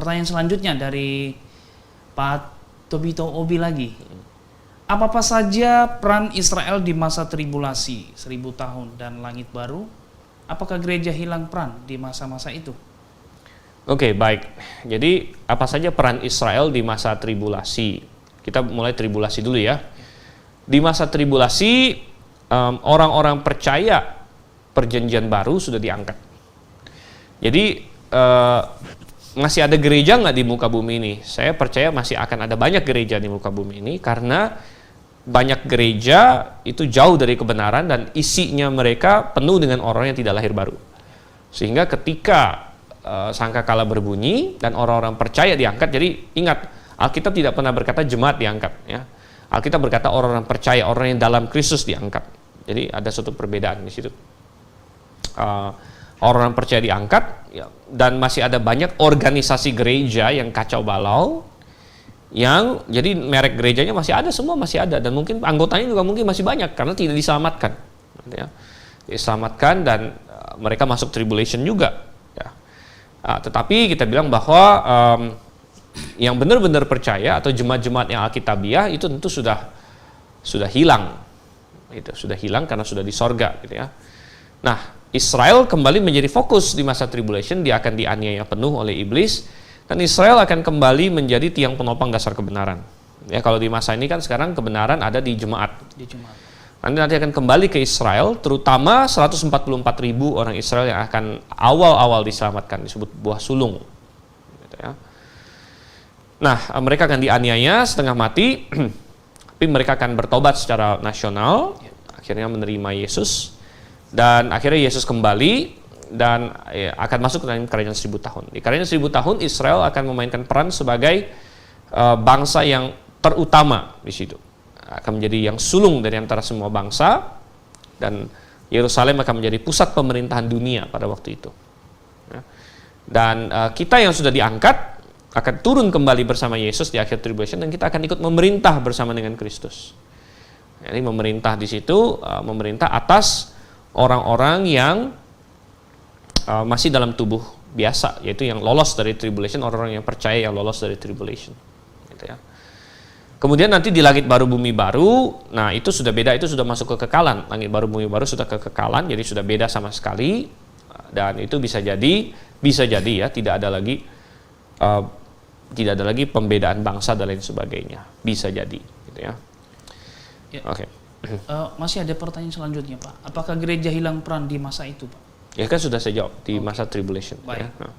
pertanyaan selanjutnya dari Pak Tobito Obi lagi. Apa-apa saja peran Israel di masa tribulasi 1000 tahun dan langit baru? Apakah gereja hilang peran di masa-masa itu? Oke, baik. Jadi apa saja peran Israel di masa tribulasi? Kita mulai tribulasi dulu ya. Di masa tribulasi, orang-orang percaya perjanjian baru sudah diangkat. Jadi masih ada gereja nggak di muka bumi ini? Saya percaya masih akan ada banyak gereja di muka bumi ini, karena banyak gereja itu jauh dari kebenaran dan isinya mereka penuh dengan orang yang tidak lahir baru. Sehingga ketika sangkakala berbunyi dan orang-orang percaya diangkat, jadi ingat, Alkitab tidak pernah berkata jemaat diangkat, ya. Alkitab berkata orang-orang percaya, orang yang dalam Kristus diangkat. Jadi ada suatu perbedaan di situ. Orang-orang percaya diangkat, ya, dan masih ada banyak organisasi gereja yang kacau balau, yang jadi merek gerejanya masih ada, semua masih ada, dan mungkin anggotanya juga mungkin masih banyak karena tidak diselamatkan, ya. Diselamatkan dan mereka masuk tribulation juga, ya. Tetapi kita bilang bahwa yang benar-benar percaya atau jemaat-jemaat yang alkitabiah itu tentu sudah hilang, itu sudah hilang karena sudah di sorga, gitu ya. Nah, Israel kembali menjadi fokus di masa tribulation. Dia akan dianiaya penuh oleh iblis, dan Israel akan kembali menjadi tiang penopang dasar kebenaran. Ya, kalau di masa ini kan sekarang kebenaran ada di jemaat. Nanti akan kembali ke Israel, terutama 144.000 orang Israel yang akan awal-awal diselamatkan, disebut buah sulung. Gitu ya. Nah, mereka akan dianiaya setengah mati, tapi mereka akan bertobat secara nasional, akhirnya menerima Yesus, dan akhirnya Yesus kembali dan akan masuk ke dalam kerajaan 1000 tahun. Di kerajaan 1000 tahun Israel akan memainkan peran sebagai bangsa yang terutama di situ. Akan menjadi yang sulung dari antara semua bangsa, dan Yerusalem akan menjadi pusat pemerintahan dunia pada waktu itu. Dan kita yang sudah diangkat akan turun kembali bersama Yesus di akhir tribulation, dan kita akan ikut memerintah bersama dengan Kristus. Jadi memerintah di situ, memerintah atas orang-orang yang masih dalam tubuh biasa, yaitu yang lolos dari tribulation, orang-orang yang percaya yang lolos dari tribulation, gitu ya. Kemudian nanti di langit baru bumi baru, nah itu sudah beda, itu sudah masuk ke kekekalan. Langit baru bumi baru sudah kekekalan, jadi sudah beda sama sekali, dan itu bisa jadi ya tidak ada lagi pembedaan bangsa dan lain sebagainya, bisa jadi, gitu ya. Oke. Masih ada pertanyaan selanjutnya, Pak. Apakah gereja hilang peran di masa itu, Pak? Ya kan sudah saya jawab di masa tribulation. Baik. Ya.